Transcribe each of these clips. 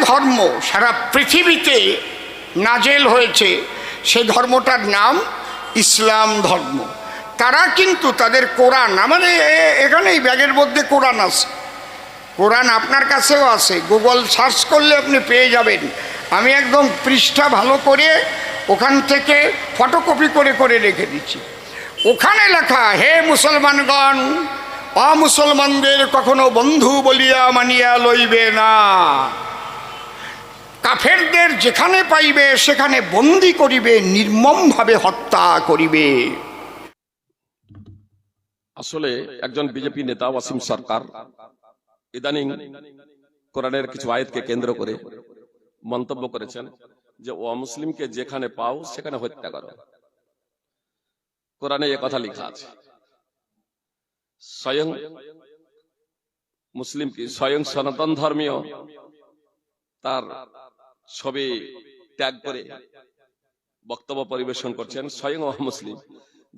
ধর্ম সারা পৃথিবীতে নাজেল হয়েছে, সে ধর্মটার নাম ইসলাম ধর্ম। তারা কিন্তু তাদের কোরআন, আমাদের এখানেই ব্যাগের মধ্যে কোরআন আছে, কোরআন আপনার কাছেও আছে, গুগল সার্চ করলে আপনি পেয়ে যাবেন। আমি একদম পৃষ্ঠা ভালো করে ওখান থেকে ফটোকপি করে করে রেখে দিচ্ছি। ওখানে লেখা, হে মুসলমানগণ, অমুসলমানদের কখনো বন্ধু বলিয়া মানিয়া লইবে না, কাফেরদের যেখানে পাইবে সেখানে বন্দী করিবে, নির্মমভাবে হত্যা করিবে। আসলে একজন বিজেপি নেতা ওয়াসিম সরকার ইদানিং কোরআনের কিছু আয়াতকে কেন্দ্র করে মন্তব্য করেছেন যে অমুসলিমকে যেখানে পাও সেখানে হত্যা করো। কোরআনে এ কথা লেখা আছে। স্বয়ং মুসলিম কি স্বয়ং সনাতন ধর্মীয় তার ছবি ত্যাগ করে বক্তব্য পরিবেশন করছেন স্বয়ং মুসলিম,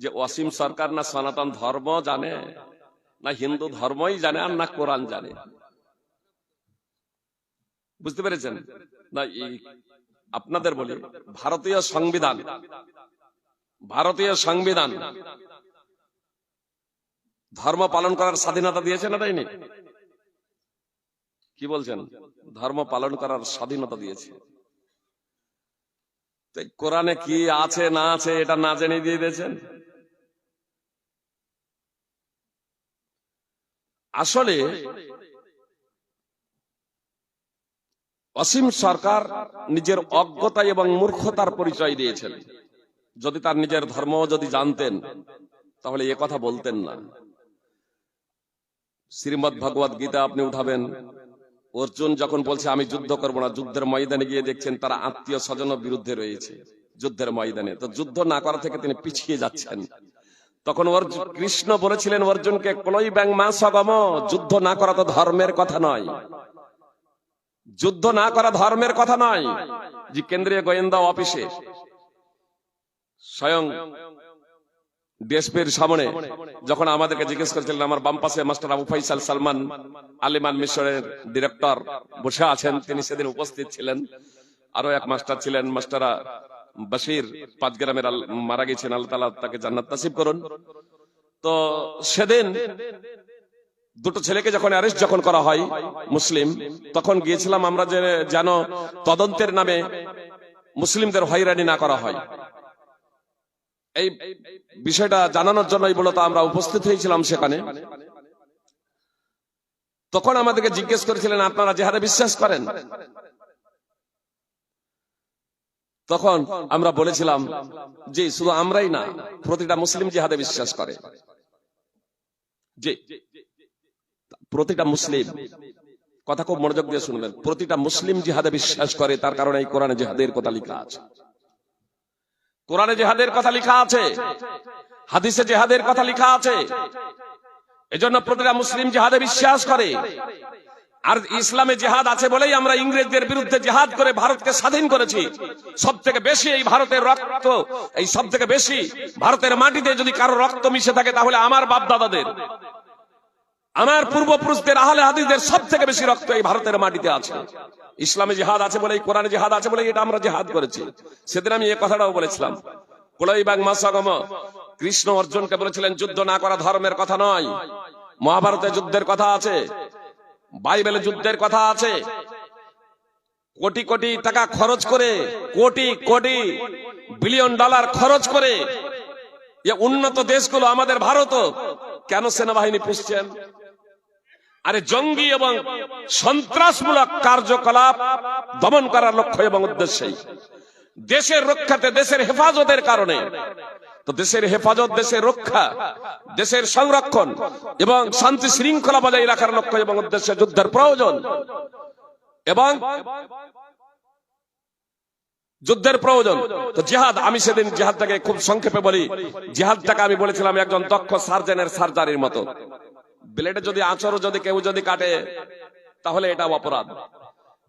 যে ওয়াসিম সরকার না সনাতন ধর্ম জানে, না হিন্দু ধর্মই জানে, আর না কোরআন জানে। বুঝতে পেরেছেন না? আপনাদের বলি, ভারতীয় সংবিধান ধর্ম পালন করার স্বাধীনতা দিয়েছে না দেয়নি? কি বলছেন? ধর্ম পালন করার স্বাধীনতা দিয়েছে। কোরআনে কি আছে না আছে এটা না জেনে দিয়ে দিয়েছেন। আসলে অসীম সরকার নিজের অজ্ঞতা এবং মূর্খতার পরিচয় দিয়েছেন। যদি তার নিজের ধর্ম যদি জানতেন তাহলে এ কথা বলতেন না। শ্রীমদ্ ভগবত গীতা আপনি উঠাবেন, অর্জুন যখন বলছে আমি যুদ্ধ করবো না, যুদ্ধের ময়দানে গিয়ে দেখছেন তারা আত্মীয় স্বজনের বিরুদ্ধে রয়েছে যুদ্ধের ময়দানে, তো যুদ্ধ না করা থেকে তিনি পিছিয়ে যাচ্ছেন। তখন কৃষ্ণ বলেছিলেন অর্জুনকে, কলই ব্যাং মা সগম, যুদ্ধ না করা তো ধর্মের কথা নয়, যুদ্ধ না করা ধর্মের কথা নয়। যে কেন্দ্রীয় গোয়েন্দা অফিসে স্বয়ং ডিএসপির সামনে যখন আমাদেরকে জিজ্ঞেস করেছিলেন, আমার বাম পাশে মাস্টার আবু ফাইসাল সালমান আলিমান মিশরের ডিরেক্টর বসে আছেন, তিনি সেদিন উপস্থিত ছিলেন। আরো এক মাস্টার ছিলেন, মাস্টার বাশির, পাঁচগ্রামের মারা গেছেন, আল্লাহ তাআলা তাকে জান্নাত নসিব করুন। তো সেদিন দুটো ছেলেকে যখন অ্যারেস্ট যখন করা হয় মুসলিম, তখন গিয়েছিলাম আমরা যে যেন তদন্তের নামে মুসলিমদের হয়রানি না করা হয়, এই বিষয়টা জানানোর জন্যই মূলত আমরা উপস্থিত হয়েছিলাম সেখানে। তখন আমাদেরকে জিজ্ঞেস করেছিলেন, আপনারা জিহাদে বিশ্বাস করেন? তখন আমরা বলেছিলাম যে শুধু আমরাই না, প্রতিটা মুসলিম জিহাদে বিশ্বাস করে। যে প্রতিটা মুসলিম, কথা খুব মনোযোগ দিয়ে শুনবেন, প্রতিটা মুসলিম জিহাদে বিশ্বাস করে। তার কারণে এই কোরআনে জিহাদের কথা লেখা আছে, কোরআনে জিহাদের কথা লেখা আছে, হাদিসে জিহাদের কথা লেখা আছে। এজন্য প্রতিটা মুসলিম জিহাদে বিশ্বাস করে। আর ইসলামে জিহাদ আছে বলেই আমরা ইংরেজদের বিরুদ্ধে জিহাদ করে ভারতকে স্বাধীন করেছি। সব থেকে বেশি এই ভারতের রক্ত, এই সব থেকে বেশি ভারতের মাটিতে যদি কারো রক্ত মিশে থাকে তাহলে আমার বাপ দাদাদের, আমার পূর্বপুরুষদের, আহলে হাদিসদের সব থেকে বেশি রক্ত এই ভারতের মাটিতে আছে। ইসলামে জিহাদ আছে বলেই, কোরআনে জিহাদ আছে বলেই এটা আমরা জিহাদ করেছি। সেদিন আমি এই কথাটাও বলেছিলাম, কুলাই বাং মাসাগম, কৃষ্ণ অর্জুনকে বলেছিলেন যুদ্ধ না করা ধর্মের কথা নয়। মহাভারতে যুদ্ধের কথা আছে, বাইবেলে যুদ্ধের কথা আছে। কোটি কোটি টাকা খরচ করে, কোটি কোটি বিলিয়ন ডলার খরচ করে উন্নত দেশগুলো, আমাদের ভারতও কেন সেনাবাহিনী পুষছেন? আরে জঙ্গি এবং সন্ত্রাসমূলক কার্যকলাপ দমন করার লক্ষ্য এবং উদ্দেশ্যেই, দেশের রক্ষাতে, দেশের হেফাজতের কারণে। তো দেশের হেফাজত, দেশের রক্ষা, দেশের সংরক্ষণ এবং শান্তি শৃঙ্খলা বজায় রাখার লক্ষ্য এবং উদ্দেশ্যে যুদ্ধের প্রয়োজন। এবং যুদ্ধের প্রয়োজন তো জিহাদ, আমি সেদিন জিহাদটাকে খুব সংক্ষেপে বলি। জিহাদটাকে আমি বলেছিলাম একজন দক্ষ সার্জনের সার্জারির মতো। ব্লেডে যদি আঁচড় যদি কেউ যদি কাটে তাহলে এটা অপরাধ।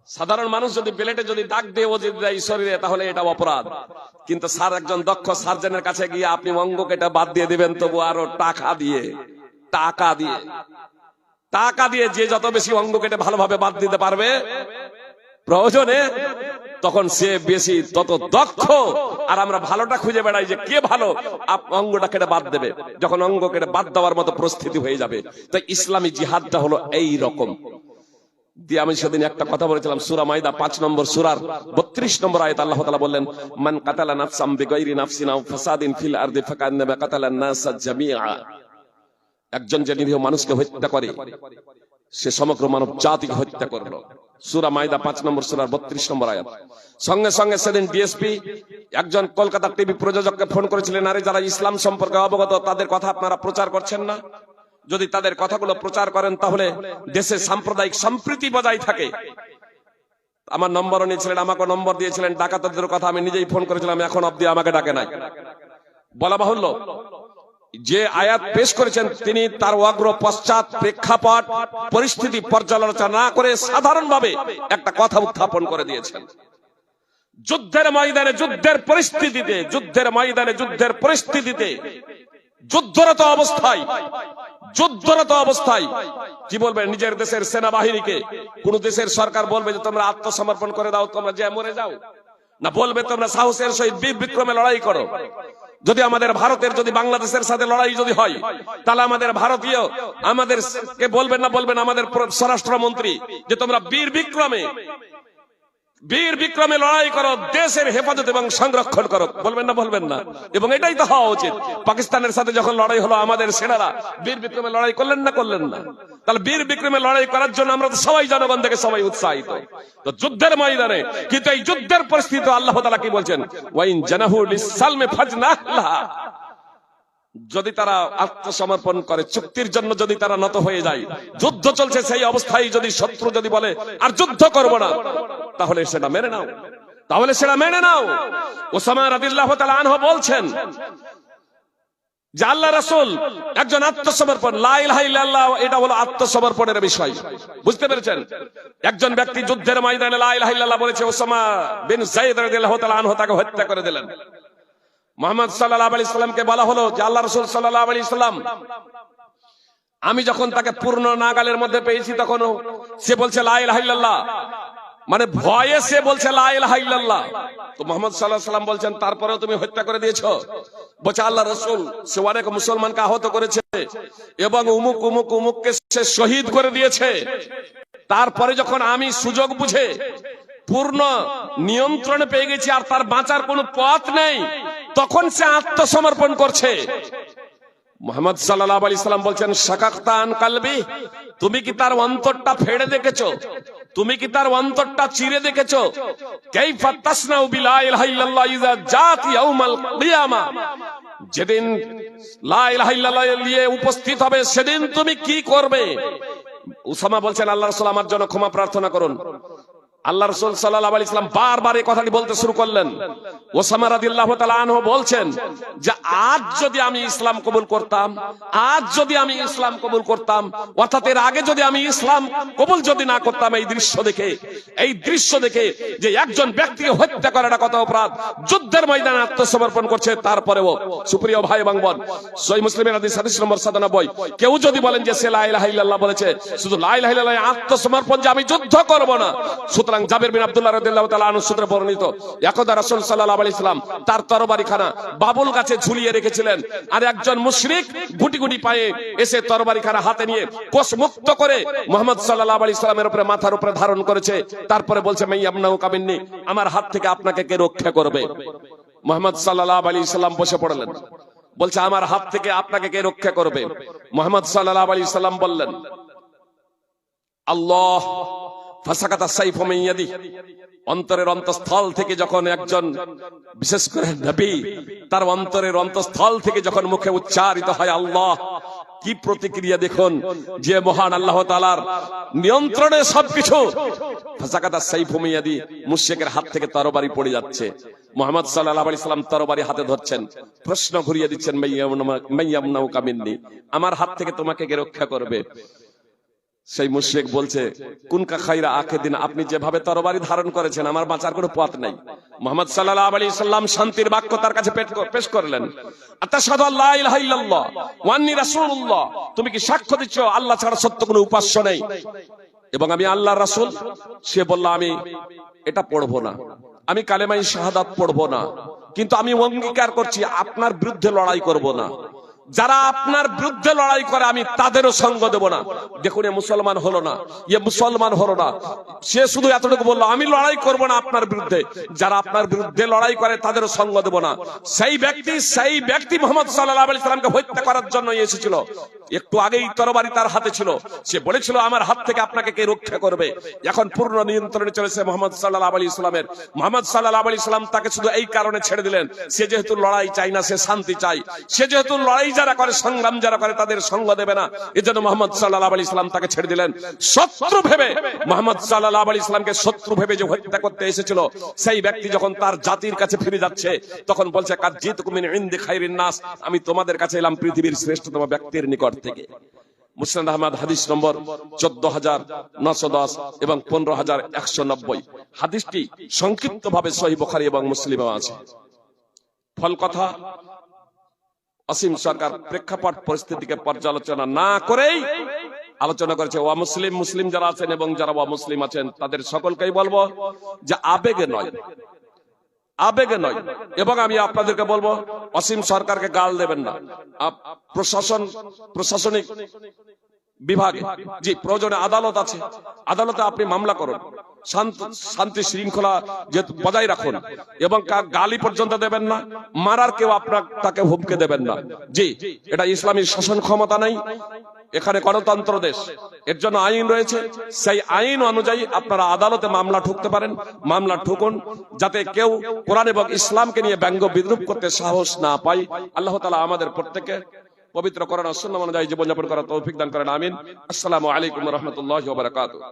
সাধারণ মানুষ যদি ব্লেডে যদি দাগ দিয়ে যদি দেয় শরীরে তাহলে এটা অপরাধ। কিন্তু স্যার একজন দক্ষ সার্জনের কাছে গিয়ে আপনি অঙ্গ কেটে বাদ দিয়ে দিবেন, তবু আরো টাকা দিয়ে টাকা দিয়ে যে যত বেশি অঙ্গ কেটে ভালোভাবে বাদ দিতে পারবে প্রয়োজনে তখন সে বেশি তত দক্ষ, আর আমরা ভালোটা খুঁজে বেড়াই যে কে ভালো, অঙ্গটা কেটে বাদ দেবে, যখন অঙ্গ কেটে বাদ দেওয়ার মতো পরিস্থিতি হয়ে যাবে। তাই ইসলামী জিহাদটা হলো এই রকম। দিয়ে আমি সেদিন একটা কথা বলেছিলাম, সূরা মাইদা 5 নম্বর সূরার 32 নম্বর আয়াত আল্লাহ তাআলা বললেন, মান কাতালা নাফসাম বিগাইরি নাফসিন আও ফাসাদিন ফিল আরদি ফাকান্নামা কাতালান নাস জামিআ। একজন যে নিরীহ মানুষকে হত্যা করে সে সমগ্র মানব জাতিকে হত্যা করলো। সূরা মাইদা 5 নম্বর সূরার 32 নম্বর আয়াত। সঙ্গে সঙ্গে সেদিন ডিএসপি একজন কলকাতার টিভি প্রযোজককে ফোন করেছিলেন, আরে যারা ইসলাম সম্পর্কে অবগত তাদের কথা আপনারা প্রচার করছেন না, যদি তাদের কথাগুলো প্রচার করেন তাহলে দেশে সাম্প্রদায়িক সম্প্রীতি বজায় থাকে। আমার নম্বরও নিয়েছিলেন, আমাকে নম্বর দিয়েছিলেন। ডাকাতদের কথা আমি নিজেই ফোন করেছিলাম, এখন অব্দি আমাকে ডাকে নাই। বলা বাহুল্য, যে আয়াত পেশ করেছেন তিনি তার অগ্র পশ্চাৎ প্রেক্ষাপট পরিস্থিতি পর্যালোচনা না করে সাধারণভাবে একটা কথা উত্থাপন করে দিয়েছেন। যুদ্ধের ময়দানে যুদ্ধের পরিস্থিতিতে যুদ্ধরত অবস্থায় কি বলবেন নিজের দেশের সেনাবাহিনীকে? কোন দেশের সরকার বলবে যে তোমরা আত্মসমর্পণ করে দাও, তোমরা যে মরে যাও? না, বলবে তোমরা সাহসের সহিত বীর বিক্রমে লড়াই করো। যদি আমাদের ভারতের যদি বাংলাদেশের সাথে লড়াই যদি হয়, তাহলে আমাদের ভারতীয় আমাদেরকে বলবেন না আমাদের স্বরাষ্ট্রমন্ত্রী যে তোমরা বীর বিক্রমে লড়াই করো, দেশের হেফাজত এবং সংরক্ষণ করো? বলবেন না? এবং এটাই তো হওয়া উচিত। পাকিস্তানের সাথে যখন লড়াই হলো আমাদের সেনারা বীর বিক্রমে লড়াই করলেন না? তাহলে বীর বিক্রমে লড়াই করার জন্য আমরা তো সবাই জনগণ থেকে সবাই উৎসাহিত। তো যুদ্ধের ময়দানে কিন্তু এই যুদ্ধের পরিস্থিতি আল্লাহ তাআলা কি বলছেন, ওয়াইন জানাহু লিসালমি ফাজনাহ লাহা। যদি তারা আত্মসমর্পণ করে, চুক্তির জন্য যদি তারা নত হয়ে যায়, যুদ্ধ চলছে সেই অবস্থায় যদি শত্রু যদি বলে আর যুদ্ধ করব না, তাহলে সেটা মেনে নাও। ওসামা রাদিয়াল্লাহু তাআলা আনহু বলছেন যে আল্লাহ রাসূল একজন আত্মসমর্পণ, লা ইলাহা ইল্লাল্লাহ, এটা হলো আত্মসমর্পণের বিষয়। বুঝতে পেরেছেন? একজন ব্যক্তি যুদ্ধের ময়দানে লা ইলাহা ইল্লাল্লাহ বলেছে, ওসামা বিন যায়েদ রাদিয়াল্লাহু তাআলা আনহু তাকে হত্যা করে দিলেন। মুহাম্মদ সাল্লাল্লাহু আলাইহি সাল্লামকে বলা হলো যে আল্লাহ রাসূল সাল্লাল্লাহু আলাইহি সাল্লাম, আমি যখন তাকে পূর্ণ নাগালের মধ্যে পেয়েছি তখন সে বলছে লা ইলাহা ইল্লাল্লাহ, মানে ভয়ে সে বলছে লা ইলাহা ইল্লাল্লাহ। তো মুহাম্মদ সাল্লাল্লাহু আলাইহি সাল্লাম বলছেন তারপরেও তুমি হত্যা করে দিয়েছো? বলছে আল্লাহ রাসূল, সে অনেক মুসলমানকে আহত করেছে এবং উমুককে সে শহীদ করে দিয়েছে। তারপরে যখন আমি সুযোগ বুঝে পূর্ণ নিয়ন্ত্রণে পেয়ে গেছি আর তার বাঁচার কোনো পথ নেই, তখন সে আত্মসমর্পণ করছে। মুহাম্মদ সাল্লাল্লাহু আলাইহি সাল্লাম বলছেন, শাকাকতা আন কালবি, তুমি কি তার অন্তরটা ফেড়ে দেখেছো? তুমি কি তার অন্তরটা চিরে দেখেছো? কাইফা তাসনাউ বিলা ইলাহা ইল্লাল্লাহ ইযা জাত ইয়াউমাল কিয়ামা, যেদিন লা ইলাহা ইল্লাল্লাহ নিয়ে উপস্থিত হবে সেদিন তুমি কি করবে? উসামা বলছেন, আল্লাহ রাসূল আমার জন্য ক্ষমা প্রার্থনা করুন। আল্লাহ রাসূল সাল্লাল্লাহু আলাইহি সাল্লাম বারবার এই কথাটি বলতে শুরু করলেন। ওসামা রাদিয়াল্লাহু তাআলা আনহু বলছেন যে আজ যদি আমি ইসলাম কবুল করতাম, অর্থাৎ এর আগে যদি আমি ইসলাম কবুল যদি না করতাম, এই দৃশ্য দেখে যে একজন ব্যক্তিকে হত্যা করাটা কত অপরাধ, যুদ্ধের ময়দানে আত্মসমর্পণ করছে, তারপরেও সুপ্রিয় ভাই এবং বোন, সহিহ মুসলিমের হাদিস নম্বর 97, কেউ যদি বলেন যে সে লা ইলাহা ইল্লাল্লাহ বলেছে, শুধু লা ইলাহা ইল্লাল্লাহ আত্মসমর্পণ যে আমি যুদ্ধ করব না। সুতরাং জাবির বিন আব্দুল্লাহ রাদিয়াল্লাহু তাআলা আনহু সূত্রে বর্ণিত, একদা রাসূল সাল্লাল্লাহু আলাইহি সাল্লাম তার তরবারিখানা বাবুল গাছে ঝুলিয়ে রেখেছিলেন, আর একজন মুশরিক গুটি গুটি পায়ে এসে তরবারিখানা হাতে নিয়ে কোষ মুক্ত করে মুহাম্মদ সাল্লাল্লাহু আলাইহি সাল্লামের উপরে মাথার উপরে ধারণ করেছে। তারপরে বলছে, মাইয়ামনাউ কামিন্নি, আমার হাত থেকে আপনাকে কে রক্ষা করবে? মুহাম্মদ সাল্লাল্লাহু আলাইহি সাল্লাম বসে পড়লেন, বলছে আমার হাত থেকে আপনাকে কে রক্ষা করবে? মুহাম্মদ সাল্লাল্লাহু আলাইহি সাল্লাম বললেন, আল্লাহ। ফাসাকাতা সাইফু মিন ইয়াদি, অন্তরের অন্তঃস্থল থেকে যখন একজন, বিশেষ করে নবী, তার অন্তরের অন্তঃস্থল থেকে যখন মুখে উচ্চারিত হয় আল্লাহ, কি প্রতিক্রিয়া দেখুন, যে মহান আল্লাহ তাআলার নিয়ন্ত্রণে সবকিছু। ফাসাকাতা সাইফু মিন ইয়াদি, মুশরিকের হাত থেকে তরবারি পড়ে যাচ্ছে। মুহাম্মদ সাল্লাল্লাহু আলাইহি সাল্লাম তরবারি হাতে ধরছেন, প্রশ্ন ঘুরিয়ে দিচ্ছেন, মাইয়ামনাউ কামিন্নি, আমার হাত থেকে তোমাকে কে রক্ষা করবে? সেই মুশরিক বলছে, কুনকা খায়রা আখিদিন, আপনি যেভাবে তরবারি ধারণ করেছেন আমার বাঁচার কোনো পথ নাই। মুহাম্মদ সাল্লাল্লাহু আলাইহি সাল্লাম শান্তির বাক্য তার কাছে পেশ করলেন, আতাশহাদু আল্লা ইলাহা ইল্লাল্লাহ ওয়া আন্নী রাসূলুল্লাহ, তুমি কি সাক্ষ্য দিচ্ছ আল্লাহ ছাড়া সত্য কোনো উপাস্য নেই? এবং আমি আল্লাহর রাসূল, সে বলল আমি এটা পড়বো না, আমি কালেমায়ে শাহাদাত পড়বো না, কিন্তু আমি অঙ্গীকার করছি আপনার বিরুদ্ধে লড়াই করব না। যারা আপনার বিরুদ্ধে লড়াই করে আমি তাদেরও সঙ্গ দেব না। দেখুন, এ মুসলমান হলো না, এ মুসলমান হলো না, সে শুধু এতটুকু বললো আমি লড়াই করব না আপনার বিরুদ্ধে, যারা আপনার বিরুদ্ধে লড়াই করে তাদেরও সঙ্গ দেব না। সেই ব্যক্তি মুহাম্মদ সাল্লাল্লাহু আলাইহি সাল্লামকে হত্যা করার জন্য এসেছিল। একটু আগেই তরবারি তার হাতে ছিল, সে বলেছিল আমার হাত থেকে আপনাকে কে রক্ষা করবে। এখন পূর্ণ নিয়ন্ত্রণে চলেছে মুহাম্মদ সাল্লাল্লাহু আলাইহি সাল্লামের। মুহাম্মদ সাল্লাল্লাহু আলাইহি সাল্লাম তাকে শুধু এই কারণে ছেড়ে দিলেন, সে যেহেতু লড়াই চাই না, সে শান্তি চাই, সে যেহেতু লড়াই যারা করে, সংগ্রাম যারা করে তাদের সঙ্গ দেবে না, এজন্য মুহাম্মদ সাল্লাল্লাহু আলাইহি সাল্লাম তাকে ছেড়ে দিলেন। শত্রু ভেবে, মুহাম্মদ সাল্লাল্লাহু আলাইহি সাল্লামকে শত্রু ভেবে যে হত্যা করতে এসেছিল, সেই ব্যক্তি যখন তার জাতির কাছে ফিরে যাচ্ছে, তখন বলছে কাদ জিতুকুম মিন ইনদি খায়রিন নাস, আমি তোমাদের কাছে এলাম পৃথিবীর শ্রেষ্ঠতম ব্যক্তির নিকট থেকে। মুসনাদ আহমদ হাদিস নম্বর 14910 এবং 15190। হাদিসটি সংক্ষিপ্ত ভাবে সহিহ বুখারী এবং মুসলিমে আছে। ফল কথা, অসীম সরকার প্রেক্ষাপট পরিস্থিতিকে পর্যালোচনা না করেই আলোচনা করেছে। মুসলিম যারা আছেন এবং যারা অমুসলিম আছেন তাদের সকলকেই বলবো যে আবেগে নয়, এবং আমি আপনাদেরকে বলবো অসীম সরকারকে গাল দেবেন না। প্রশাসনিক বিভাগে যে প্রয়োজনে আদালত আছে, আদালতে আপনি মামলা করুন, শান্তি শৃঙ্খলা বজায় রাখুন, এবং গালি পর্যন্ত দেবেন না, মারার কেউ তাকে হুমকি দেবেন না। জি, এটা ইসলামী শাসন ক্ষমতা নেই, এখানে গণতন্ত্র দেশ, এর জন্য আইন রয়েছে। সেই আইন অনুযায়ী আপনারা আদালতে মামলা ঠুকতে পারেন, মামলা ঠুকুন, যাতে কেউ কোরআন এবং ইসলামকে নিয়ে ব্যঙ্গ বিদ্রুপ করতে সাহস না পায়। আল্লাহ তাআলা আমাদের প্রত্যেককে পবিত্র কোরআন ও সুন্নাহ অনুযায়ী জীবনযাপন করার তৌফিক দান করেন। আমিন। আসসালামু আলাইকুম ওয়া রাহমাতুল্লাহি ওয়া বারাকাতুহু।